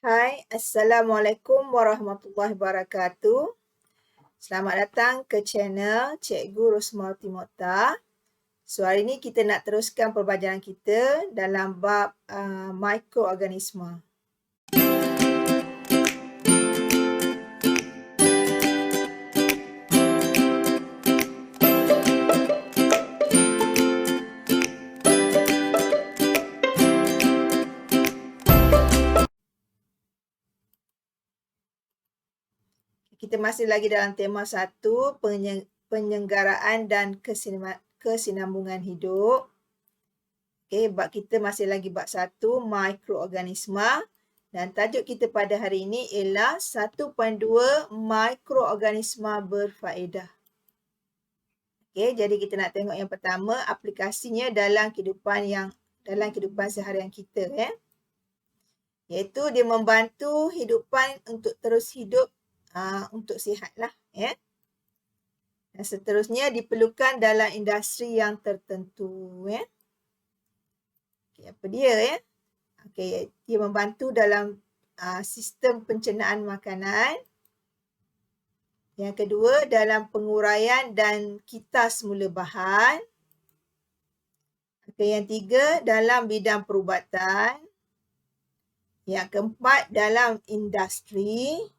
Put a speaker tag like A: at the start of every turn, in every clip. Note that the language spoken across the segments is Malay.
A: Hai, Assalamualaikum warahmatullahi wabarakatuh. Selamat datang ke channel Cikgu Rosmawati Mokhtar. So, hari ini kita nak teruskan pembelajaran kita dalam bab mikroorganisma. Kita masih lagi dalam tema 1, penyelenggaraan dan kesinambungan hidup. Okey, bab kita masih lagi bab 1, mikroorganisma. Dan tajuk kita pada hari ini ialah 1.2 mikroorganisma berfaedah. Okey, jadi kita nak tengok yang pertama, aplikasinya dalam kehidupan seharian kita, iaitu dia membantu hidupan untuk terus hidup untuk sihatlah, Dan seterusnya diperlukan dalam industri yang tertentu, Okey, apa dia, Okey, dia membantu dalam sistem pencernaan makanan. Yang kedua, dalam penguraian dan kitas mula bahan. Okey, yang tiga, dalam bidang perubatan. Yang keempat, dalam industri.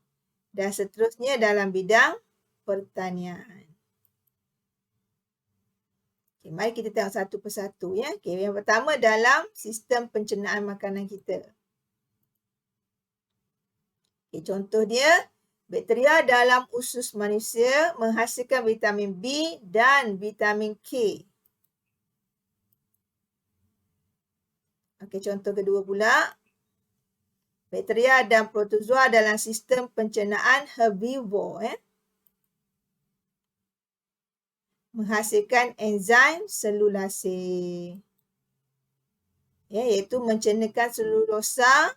A: Dan seterusnya dalam bidang pertanian. Okay, mari kita tengok satu persatu, Okay, yang pertama, dalam sistem pencernaan makanan kita. Okay, contoh dia, bakteria dalam usus manusia menghasilkan vitamin B dan vitamin K. Okay, contoh kedua pula, bakteria dan protozoa dalam sistem pencernaan herbivore, menghasilkan enzim selulase, iaitu mencernakan selulosa,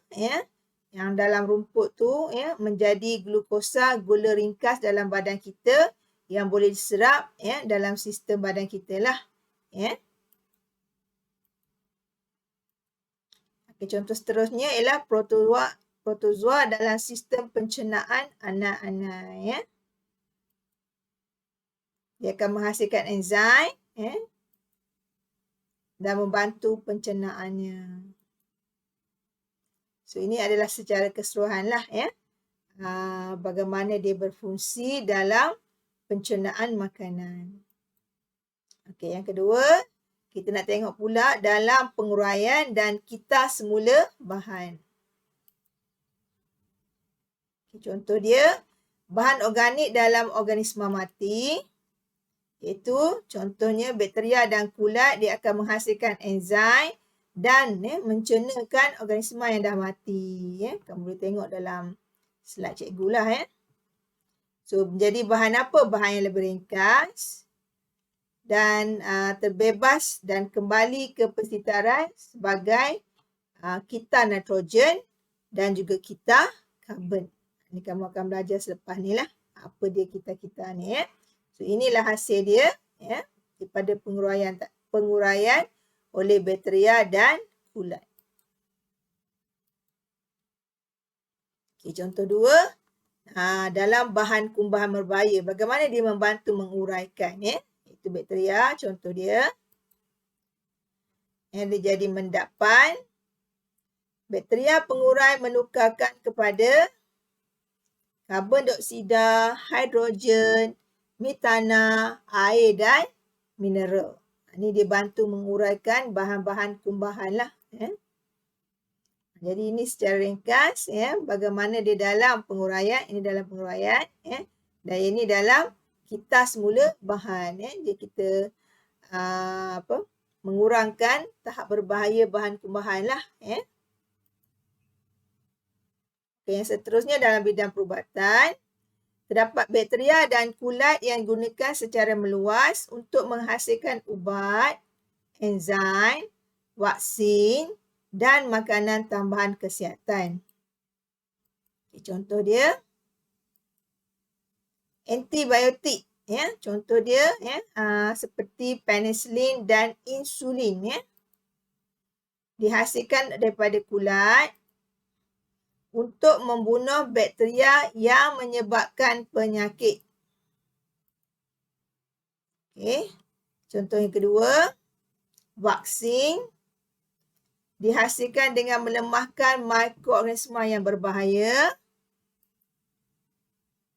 A: yang dalam rumput tu, menjadi glukosa, gula ringkas dalam badan kita yang boleh diserap, dalam sistem badan kita lah, Okay, contoh seterusnya ialah protozoa dalam sistem pencernaan anak-anak, Dia akan menghasilkan enzim, dan membantu pencernaannya. So, ini adalah secara keseluruhan lah, bagaimana dia berfungsi dalam pencernaan makanan. Okey, yang kedua, kita nak tengok pula dalam penguraian dan kitas semula bahan. Okay, contoh dia, bahan organik dalam organisma mati, iaitu contohnya bakteria dan kulat, dia akan menghasilkan enzim dan mencernakan organisma yang dah mati. Kamu boleh tengok dalam slide cikgu lah. So, menjadi bahan apa? Bahan yang lebih ringkas dan terbebas dan kembali ke persekitaran sebagai kita nitrogen dan juga kita karbon. Ini kamu akan belajar selepas ni lah. Apa dia kita ni, So, inilah hasil dia, daripada penguraian oleh bakteria dan kulat. Okay, contoh dua, dalam bahan kumbahan berbahaya, bagaimana dia membantu menguraikan, Itu bakteria, contoh dia. Dia jadi mendapan. Bakteria pengurai menukarkan kepada karbon dioksida, hidrogen, metana, air dan mineral. Ini dia bantu menguraikan bahan-bahan kumbahan lah. Jadi ini secara ringkas, bagaimana dia dalam penguraian, ini dalam penguraian, dan ini dalam kitas mula bahan, Jadi kita mengurangkan tahap berbahaya bahan kumbahan lah, Okay, yang seterusnya dalam bidang perubatan, terdapat bakteria dan kulat yang digunakan secara meluas untuk menghasilkan ubat, enzim, vaksin dan makanan tambahan kesihatan. Okay, contoh dia, antibiotik, contoh dia, seperti penicillin dan insulin, dihasilkan daripada kulat untuk membunuh bakteria yang menyebabkan penyakit. Okey. Contoh yang kedua, vaksin dihasilkan dengan melemahkan mikroorganisma yang berbahaya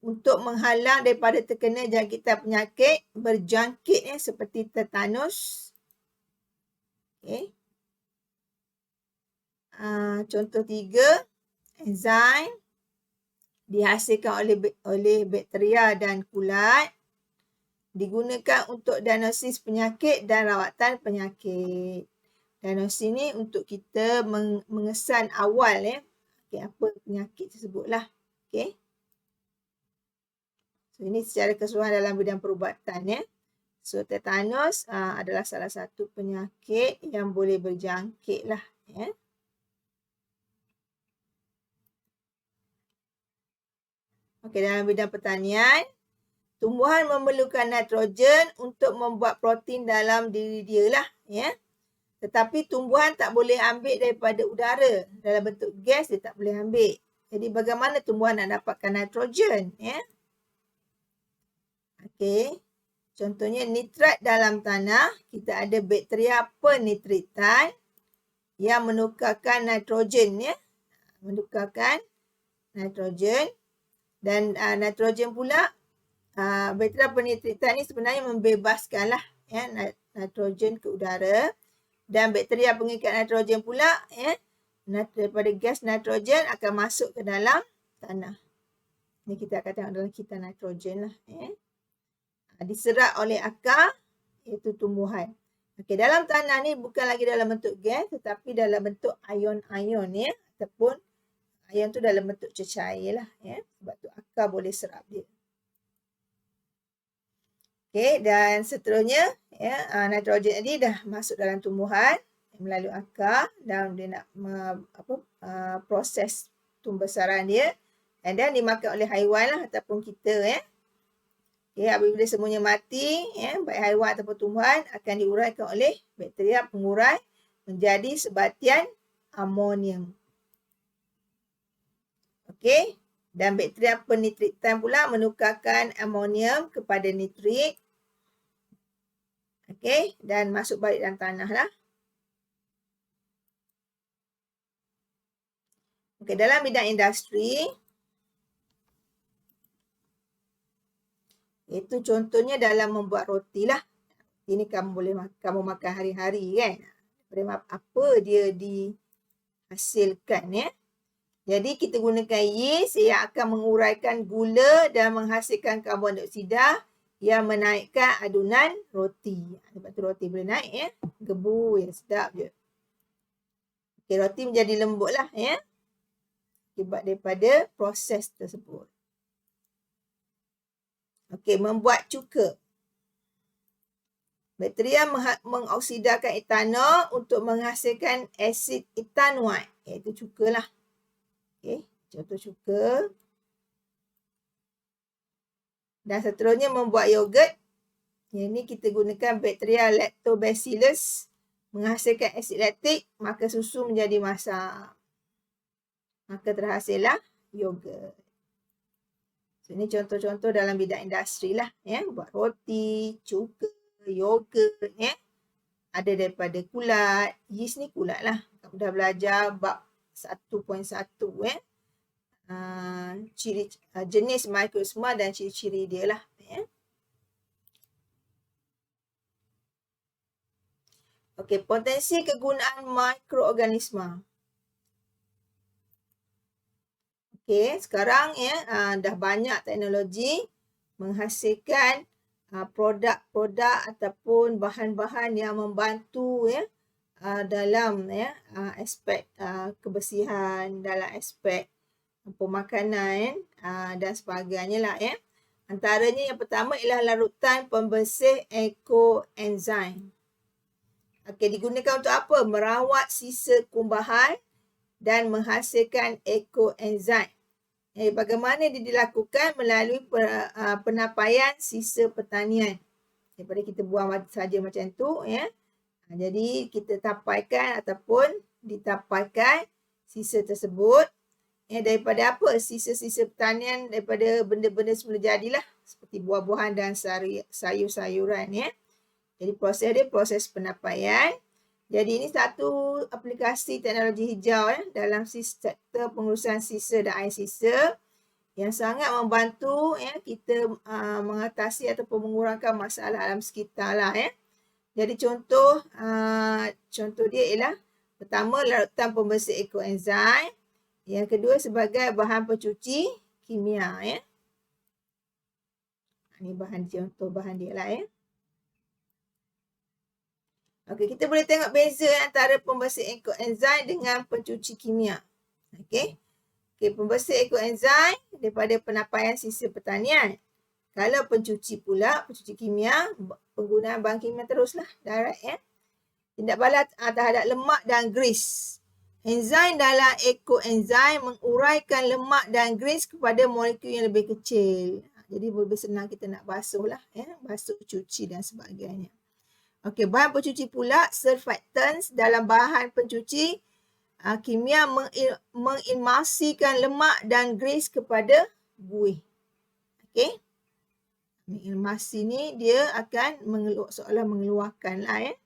A: untuk menghalang daripada terkena jangkitan penyakit berjangkit seperti tetanus. Okay. Contoh 3, enzim dihasilkan oleh bakteria dan kulat digunakan untuk diagnosis penyakit dan rawatan penyakit. Diagnosis ni untuk kita mengesan awal apa penyakit tersebutlah. Okey. So ini secara keseluruhan dalam bidang perubatan So tetanus adalah salah satu penyakit yang boleh berjangkit lah Okey, dalam bidang pertanian, tumbuhan memerlukan nitrogen untuk membuat protein dalam diri dia lah Tetapi tumbuhan tak boleh ambil daripada udara. Dalam bentuk gas dia tak boleh ambil. Jadi bagaimana tumbuhan nak dapatkan nitrogen Okey. Contohnya nitrat dalam tanah, kita ada bakteria penitritan yang menukarkan nitrogen Menukarkan nitrogen dan nitrogen pula bakteria penitritan ni sebenarnya membebaskanlah nitrogen ke udara dan bakteria pengikat nitrogen pula daripada gas nitrogen akan masuk ke dalam tanah. Ni kita akan tengok dalam kita nitrogen lah diserap oleh akar iaitu tumbuhan. Okey, dalam tanah ni bukan lagi dalam bentuk gas tetapi dalam bentuk ion-ion ataupun ion tu dalam bentuk cecair lah sebab tu akar boleh serap dia. Okey, dan seterusnya nitrogen tadi dah masuk dalam tumbuhan melalui akar dan dia nak proses pembesaran dia dan dimakan oleh haiwan lah ataupun kita apabila semuanya mati baik haiwan ataupun tumbuhan akan diuraikan oleh bakteria pengurai menjadi sebatian amonium. Okey, dan bakteria penitritan pula menukarkan amonium kepada nitrit. Okey, dan masuk balik dalam tanah lah. Okey, dalam bidang industri, itu contohnya dalam membuat roti lah. Ini kamu makan hari-hari kan. Daripada apa dia dihasilkan Jadi kita gunakan yeast yang akan menguraikan gula dan menghasilkan karbon dioksida yang menaikkan adunan roti. Sebab tu roti boleh naik gebu yang sedap je. Okey, roti menjadi lembut lah akibat daripada proses tersebut. Okey, membuat cuka. Bakteria mengoksidakan etanol untuk menghasilkan asid etanoik, iaitu cuka lah. Okey, contoh cuka. Dan seterusnya membuat yogurt. Yang ni kita gunakan bakteria lactobacillus menghasilkan asid laktik, maka susu menjadi masak. Maka terhasillah yogurt. So, ini contoh-contoh dalam bidang industri lah. Buat roti, cuka, yogurt. Ada daripada kulat. Yeast ni kulat lah. Kamu dah belajar bab 1.1 ciri jenis mikroorganisma dan ciri-ciri dia lah. Okey, potensi kegunaan mikroorganisma. Okey, sekarang dah banyak teknologi menghasilkan produk-produk ataupun bahan-bahan yang membantu dalam aspek kebersihan, dalam aspek pemakanan dan sebagainya lah Antaranya yang pertama ialah larutan pembersih ekoenzim. Okey, digunakan untuk apa? Merawat sisa kumbahan dan menghasilkan ekoenzim. Bagaimana dia dilakukan? Melalui penapaian sisa pertanian. Daripada kita buang saja macam tu Jadi kita tapaikan ataupun ditapaikan sisa tersebut daripada apa? Sisa-sisa pertanian daripada benda-benda semula jadilah. Seperti buah-buahan dan sayur-sayuran ya. Jadi proses dia proses penapaian. Jadi ini satu aplikasi teknologi hijau dalam sektor pengurusan sisa dan air sisa yang sangat membantu kita mengatasi ataupun mengurangkan masalah alam sekitar lah ya. Jadi contoh dia ialah pertama larutan pembersih ekoenzim, yang kedua sebagai bahan pencuci kimia ya. Ini contoh bahan dia lah ya. Okey, kita boleh tengok beza antara pembersih ekoenzim dengan pencuci kimia. Okey. Pembersih ekoenzim daripada penapaian sisa pertanian. Kalau pencuci kimia, penggunaan bahan kimia teruslah, direct ya. Tindak balas terhadap lemak dan gris. Enzim dalam ekoenzim menguraikan lemak dan gris kepada molekul yang lebih kecil. Jadi lebih senang kita nak basuh lah ya, basuh, cuci dan sebagainya. Okey, bahan pencuci pula surfactants dalam bahan pencuci kimia mengemulsikan lemak dan gris kepada buih. Okey. Emulsi ni dia akan seolah mengeluarkan lah ya.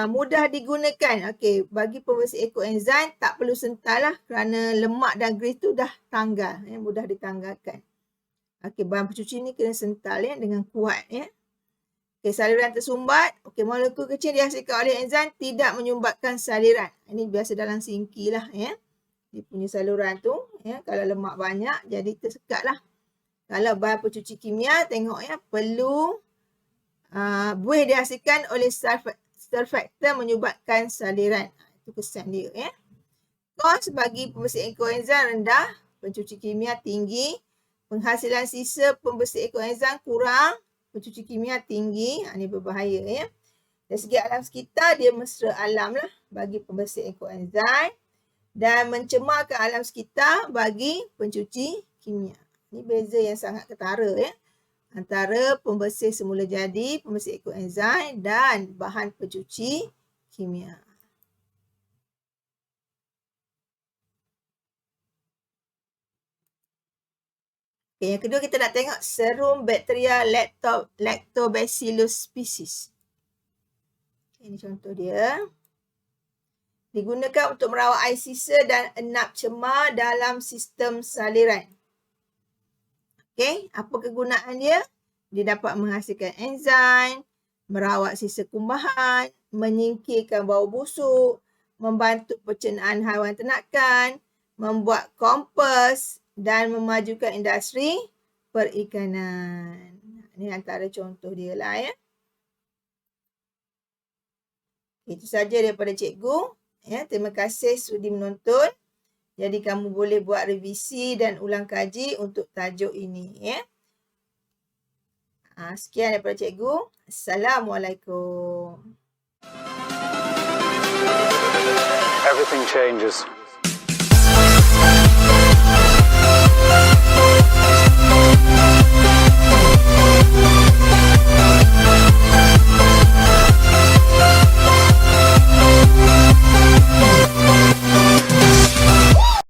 A: Mudah digunakan. Okey, bagi pembersih ekoenzim tak perlu sental lah kerana lemak dan gris tu dah tanggal ya, mudah ditanggalkan. Okey, bahan pencuci ni kena sental ya dengan kuat ya. Okey, saliran tersumbat. Okey, molekul kecil dihasilkan oleh enzim tidak menyumbatkan saliran. Ini biasa dalam singki lah ya. Dia punya saluran tu ya, kalau lemak banyak jadi tersekat lah. Kalau bahan pencuci kimia, tengok ya, perlu buih dihasilkan oleh surfactant menyumbatkan saliran. Itu kesan dia ya. Kos bagi pembersih ekoenzim rendah, pencuci kimia tinggi, penghasilan sisa pembersih ekoenzim kurang, pencuci kimia tinggi. Ini berbahaya ya. Dari segi alam sekitar, dia mesra alam lah bagi pembersih ekoenzim dan mencemarkan alam sekitar bagi pencuci kimia. Ini beza yang sangat ketara ya, antara pembersih semula jadi, pembersih ekoenzim dan bahan pencuci kimia. Okay, yang kedua kita nak tengok serum bakteria Lactobacillus species. Ini contoh dia. Digunakan untuk merawat air sisa dan enap cemar dalam sistem saliran. Okey, apa kegunaan dia? Dia dapat menghasilkan enzim, merawat sisa kumbahan, menyingkirkan bau busuk, membantu pencernaan haiwan ternakan, membuat kompos dan memajukan industri perikanan. Ini antara contoh dia lah ya. Itu saja daripada cikgu. Ya, terima kasih sudi menonton. Jadi kamu boleh buat revisi dan ulang kaji untuk tajuk ini ya. Sekian daripada cikgu. Assalamualaikum.
B: Everything changes.